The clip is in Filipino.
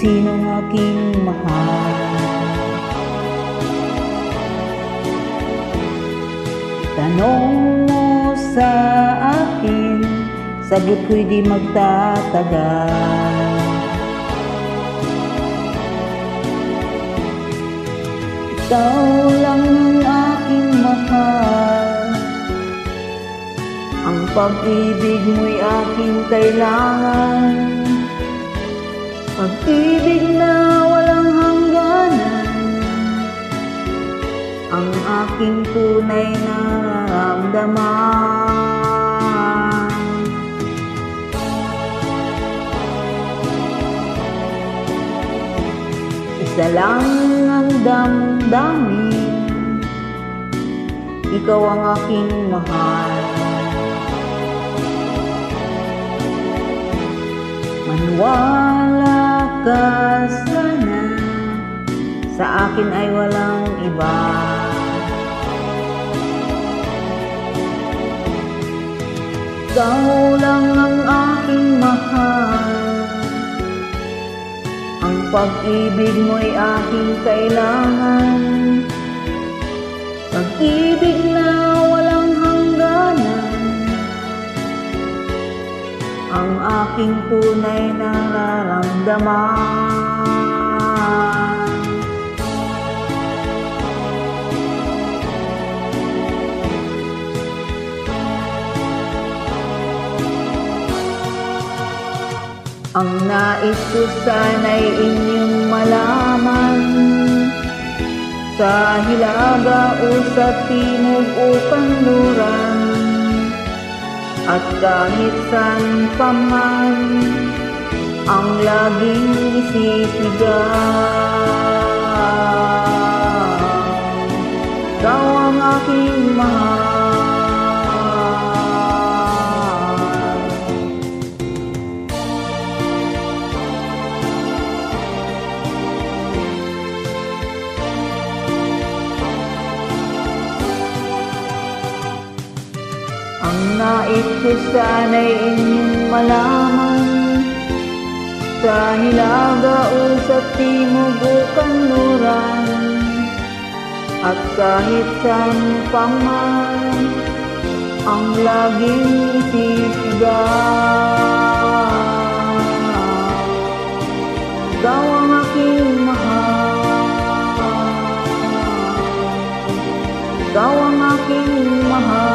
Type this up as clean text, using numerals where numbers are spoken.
sinong aking mahal. Tanong mo sa akin, sagot ko'y di magtatagal. Ikaw lang ang aking mahal, ang pag-ibig mo'y aking kailangan. Pag-ibig na walang hangganan, ang aking tunay na nararamdaman. Isa lang ang damdamin, ikaw ang aking mahal. Maniwala ka sana, sa akin ay walang iba. Ikaw lang ang aking mahal, ang pag-ibig mo'y aking kailangan. Pag-ibig na walang hangganan, ang aking tunay na nararamdaman. Ang nais ko sana'y inyong malaman, sa hilaga o sa timog o kanluran, at kahit saan pa man, ang laging isisigaw. Ikaw ang aking mahal. Ang nais ko sana'y inyong malaman, sa hilaga o sa timog o kanluran, at kahit saan pa man, ang laging isisigaw. Ikaw ang aking mahal, ikaw ang aking mahal.